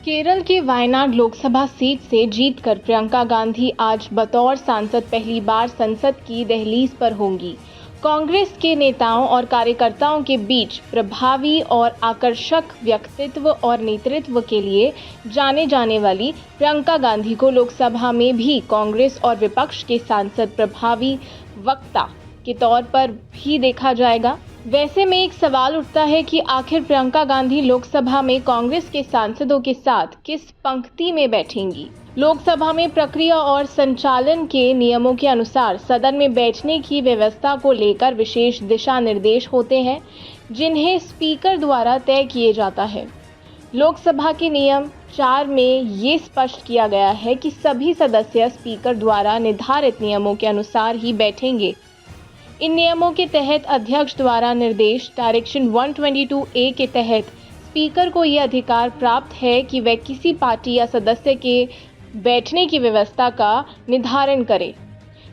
केरल के वायनाड लोकसभा सीट से जीतकर प्रियंका गांधी आज बतौर सांसद पहली बार संसद की दहलीज पर होंगी। कांग्रेस के नेताओं और कार्यकर्ताओं के बीच प्रभावी और आकर्षक व्यक्तित्व और नेतृत्व के लिए जाने जाने वाली प्रियंका गांधी को लोकसभा में भी कांग्रेस और विपक्ष के सांसद प्रभावी वक्ता के तौर पर भी देखा जाएगा। वैसे में एक सवाल उठता है कि आखिर प्रियंका गांधी लोकसभा में कांग्रेस के सांसदों के साथ किस पंक्ति में बैठेंगी। लोकसभा में प्रक्रिया और संचालन के नियमों के अनुसार सदन में बैठने की व्यवस्था को लेकर विशेष दिशा निर्देश होते हैं, जिन्हें स्पीकर द्वारा तय किए जाता है। लोकसभा के नियम 4 में ये स्पष्ट किया गया है कि सभी सदस्य स्पीकर द्वारा निर्धारित नियमों के अनुसार ही बैठेंगे। इन नियमों के तहत अध्यक्ष द्वारा निर्देश डायरेक्शन 122A के तहत स्पीकर को यह अधिकार प्राप्त है कि वह किसी पार्टी या सदस्य के बैठने की व्यवस्था का निर्धारण करे।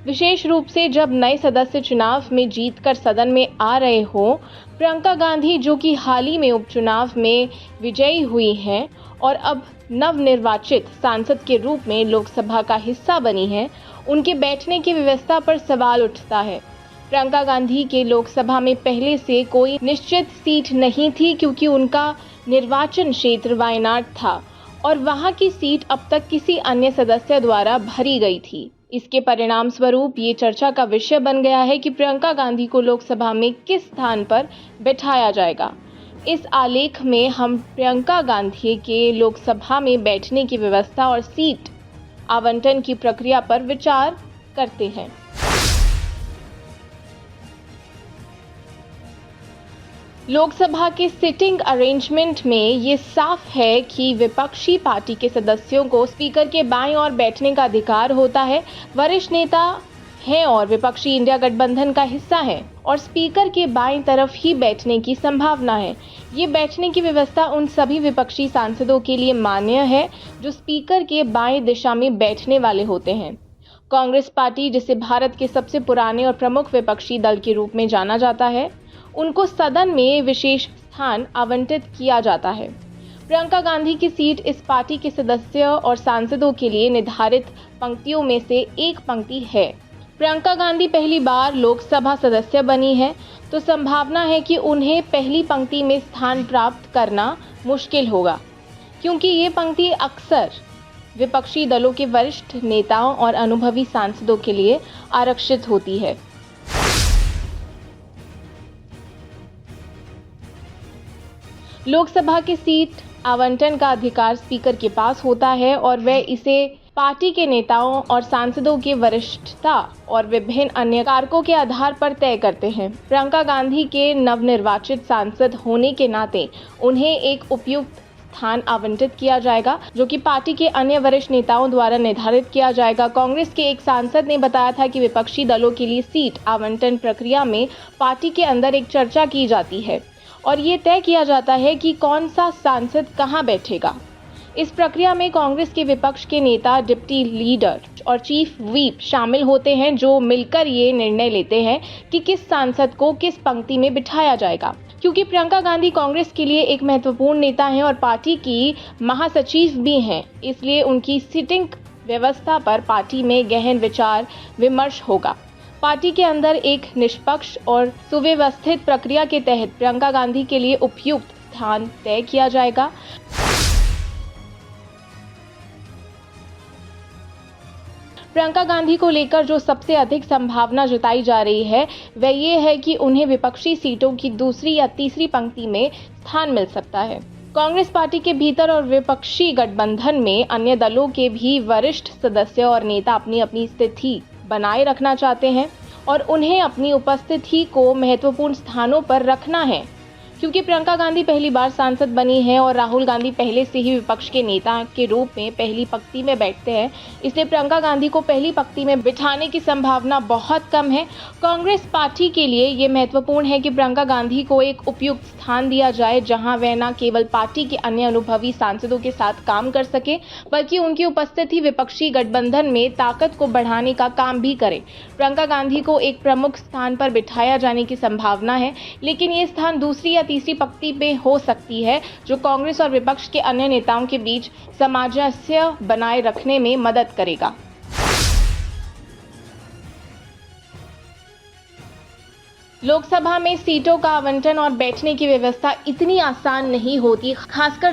विशेष रूप से जब नए सदस्य चुनाव में जीतकर सदन में आ रहे हों, प्रियंका गांधी जो कि हाल ही में उपचुनाव में विजयी हुई हैं और अब नवनिर्वाचित सांसद के रूप में लोकसभा का हिस्सा बनी हैं, उनके बैठने की व्यवस्था पर सवाल उठता है। प्रियंका गांधी के लोकसभा में पहले से कोई निश्चित सीट नहीं थी, क्योंकि उनका निर्वाचन क्षेत्र वायनाड था और वहां की सीट अब तक किसी अन्य सदस्य द्वारा भरी गई थी। इसके परिणाम स्वरूप ये चर्चा का विषय बन गया है कि प्रियंका गांधी को लोकसभा में किस स्थान पर बैठाया जाएगा। इस आलेख में हम प्रियंका गांधी के लोकसभा में बैठने की व्यवस्था और सीट आवंटन की प्रक्रिया पर विचार करते हैं। लोकसभा के सिटिंग अरेंजमेंट में ये साफ है कि विपक्षी पार्टी के सदस्यों को स्पीकर के बाईं ओर बैठने का अधिकार होता है। वरिष्ठ नेता हैं और विपक्षी इंडिया गठबंधन का हिस्सा है और स्पीकर के बाईं तरफ ही बैठने की संभावना है। ये बैठने की व्यवस्था उन सभी विपक्षी सांसदों के लिए मान्य है जो स्पीकर के बाईं दिशा में बैठने वाले होते हैं। कांग्रेस पार्टी, जिसे भारत के सबसे पुराने और प्रमुख विपक्षी दल के रूप में जाना जाता है, उनको सदन में विशेष स्थान आवंटित किया जाता है। प्रियंका गांधी की सीट इस पार्टी के सदस्य और सांसदों के लिए निर्धारित पंक्तियों में से एक पंक्ति है। प्रियंका गांधी पहली बार लोकसभा सदस्य बनी है, तो संभावना है कि उन्हें पहली पंक्ति में स्थान प्राप्त करना मुश्किल होगा, क्योंकि ये पंक्ति अक्सर विपक्षी दलों के वरिष्ठ नेताओं और अनुभवी सांसदों के लिए आरक्षित होती है। लोकसभा की सीट आवंटन का अधिकार स्पीकर के पास होता है और वह इसे पार्टी के नेताओं और सांसदों की वरिष्ठता और विभिन्न अन्य कारकों के आधार पर तय करते हैं। प्रियंका गांधी के नवनिर्वाचित सांसद होने के नाते उन्हें एक उपयुक्त स्थान आवंटित किया जाएगा, जो कि पार्टी के अन्य वरिष्ठ नेताओं द्वारा निर्धारित किया जाएगा। कांग्रेस के एक सांसद ने बताया था कि विपक्षी दलों के लिए सीट आवंटन प्रक्रिया में पार्टी के अंदर एक चर्चा की जाती है और ये तय किया जाता है कि कौन सा सांसद कहां बैठेगा। इस प्रक्रिया में कांग्रेस के विपक्ष के नेता, डिप्टी लीडर और चीफ व्हिप शामिल होते हैं, जो मिलकर ये निर्णय लेते हैं कि किस सांसद को किस पंक्ति में बिठाया जाएगा। क्योंकि प्रियंका गांधी कांग्रेस के लिए एक महत्वपूर्ण नेता हैं और पार्टी की महासचिव भी हैं, इसलिए उनकी सीटिंग व्यवस्था पर पार्टी में गहन विचार विमर्श होगा। पार्टी के अंदर एक निष्पक्ष और सुव्यवस्थित प्रक्रिया के तहत प्रियंका गांधी के लिए उपयुक्त स्थान तय किया जाएगा। प्रियंका गांधी को लेकर जो सबसे अधिक संभावना जताई जा रही है वह ये है कि उन्हें विपक्षी सीटों की दूसरी या तीसरी पंक्ति में स्थान मिल सकता है। कांग्रेस पार्टी के भीतर और विपक्षी गठबंधन में अन्य दलों के भी वरिष्ठ सदस्य और नेता अपनी अपनी स्थिति बनाए रखना चाहते हैं और उन्हें अपनी उपस्थिति को महत्वपूर्ण स्थानों पर रखना है। क्योंकि प्रियंका गांधी पहली बार सांसद बनी है और राहुल गांधी पहले से ही विपक्ष के नेता के रूप में पहली पंक्ति में बैठते हैं, इसलिए प्रियंका गांधी को पहली पंक्ति में बिठाने की संभावना बहुत कम है। कांग्रेस पार्टी के लिए ये महत्वपूर्ण है कि प्रियंका गांधी को एक उपयुक्त स्थान दिया जाए, जहां वह न केवल पार्टी के अन्य अनुभवी सांसदों के साथ काम कर सके, बल्कि उनकी उपस्थिति विपक्षी गठबंधन में ताकत को बढ़ाने का काम भी करे। प्रियंका गांधी को एक प्रमुख स्थान पर बिठाया जाने की संभावना है, लेकिन ये स्थान दूसरी या तीसरी पंक्ति पे हो सकती है, जो कांग्रेस और विपक्ष के अन्य नेताओं के बीच सामंजस्य बनाए रखने में मदद करेगा। लोकसभा में सीटों का आवंटन और बैठने की व्यवस्था इतनी आसान नहीं होती, खासकर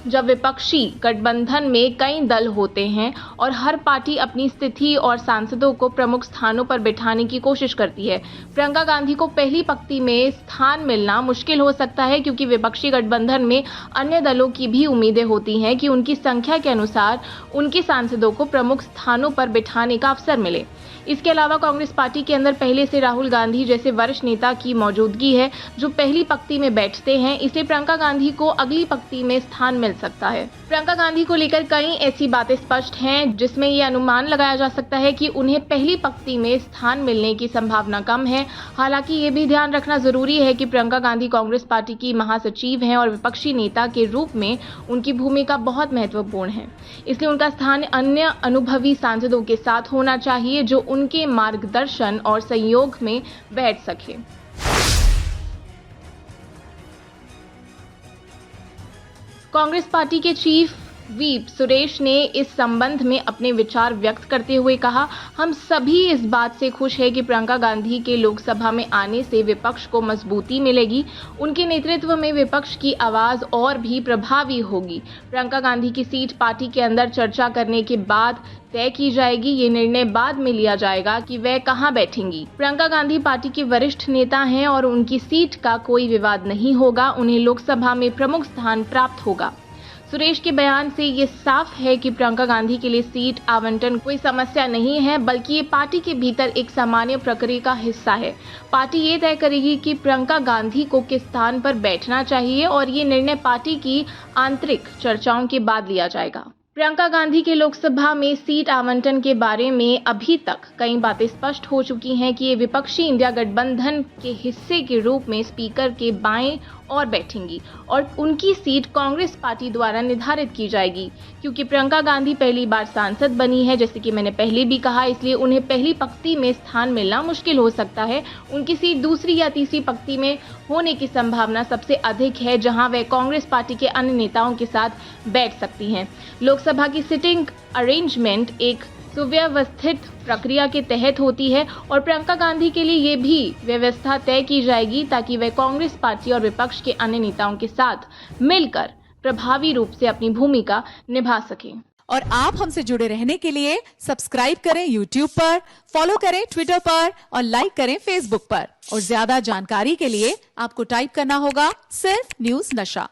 जब विपक्षी गठबंधन में कई दल होते हैं और हर पार्टी अपनी स्थिति और सांसदों को प्रमुख स्थानों पर बिठाने की कोशिश करती है। प्रियंका गांधी को पहली पंक्ति में स्थान मिलना मुश्किल हो सकता है, क्योंकि विपक्षी गठबंधन में अन्य दलों की भी उम्मीदें होती हैं कि उनकी संख्या के अनुसार उनके सांसदों को प्रमुख स्थानों पर बिठाने का अवसर मिले। इसके अलावा कांग्रेस पार्टी के अंदर पहले से राहुल गांधी जैसे वरिष्ठ नेता की मौजूदगी है, जो पहली पंक्ति में बैठते हैं, इसलिए प्रियंका गांधी को अगली पंक्ति में स्थान मिल सकता है। प्रियंका गांधी को लेकर कई ऐसी बातें स्पष्ट हैं, जिसमें ये अनुमान लगाया जा सकता है कि उन्हें पहली पंक्ति में स्थान मिलने की संभावना कम है। हालांकि ये भी ध्यान रखना जरूरी है कि प्रियंका गांधी कांग्रेस पार्टी की महासचिव हैं और विपक्षी नेता के रूप में उनकी भूमिका बहुत महत्वपूर्ण है, इसलिए उनका स्थान अन्य अनुभवी सांसदों के साथ होना चाहिए, जो उनके मार्गदर्शन और सहयोग में बैठ सके। कांग्रेस पार्टी के चीफ व्हिप सुरेश ने इस संबंध में अपने विचार व्यक्त करते हुए कहा, हम सभी इस बात से खुश हैं कि प्रियंका गांधी के लोकसभा में आने से विपक्ष को मजबूती मिलेगी। उनके नेतृत्व में विपक्ष की आवाज और भी प्रभावी होगी। प्रियंका गांधी की सीट पार्टी के अंदर चर्चा करने के बाद तय की जाएगी। ये निर्णय बाद में लिया जाएगा कि वह कहां बैठेंगी। प्रियंका गांधी पार्टी के वरिष्ठ नेता हैं और उनकी सीट का कोई विवाद नहीं होगा। उन्हें लोकसभा में प्रमुख स्थान प्राप्त होगा। सुरेश के बयान से ये साफ है कि प्रियंका गांधी के लिए सीट आवंटन कोई समस्या नहीं है, बल्कि ये पार्टी के भीतर एक सामान्य प्रक्रिया का हिस्सा है। पार्टी ये तय करेगी कि प्रियंका गांधी को किस स्थान पर बैठना चाहिए और ये निर्णय पार्टी की आंतरिक चर्चाओं के बाद लिया जाएगा। प्रियंका गांधी के लोकसभा में सीट आवंटन के बारे में अभी तक कई बातें स्पष्ट हो चुकी हैं कि ये विपक्षी इंडिया गठबंधन के हिस्से के रूप में स्पीकर के बाएं और बैठेंगी और उनकी सीट कांग्रेस पार्टी द्वारा निर्धारित की जाएगी। क्योंकि प्रियंका गांधी पहली बार सांसद बनी है, जैसे कि मैंने पहले भी कहा, इसलिए उन्हें पहली पंक्ति में स्थान मिलना मुश्किल हो सकता है। उनकी सीट दूसरी या तीसरी पंक्ति में होने की संभावना सबसे अधिक है, जहां वे कांग्रेस पार्टी के अन्य नेताओं के साथ बैठ सकती हैं। लोकसभा की सिटिंग अरेंजमेंट एक सुव्यवस्थित प्रक्रिया के तहत होती है और प्रियंका गांधी के लिए ये भी व्यवस्था तय की जाएगी ताकि वे कांग्रेस पार्टी और विपक्ष के अन्य नेताओं के साथ मिलकर प्रभावी रूप से अपनी भूमिका निभा सकें। और आप हमसे जुड़े रहने के लिए सब्सक्राइब करें YouTube पर, फॉलो करें Twitter पर और लाइक करें Facebook पर। और ज्यादा जानकारी के लिए आपको टाइप करना होगा सिर्फ न्यूज़ नशा।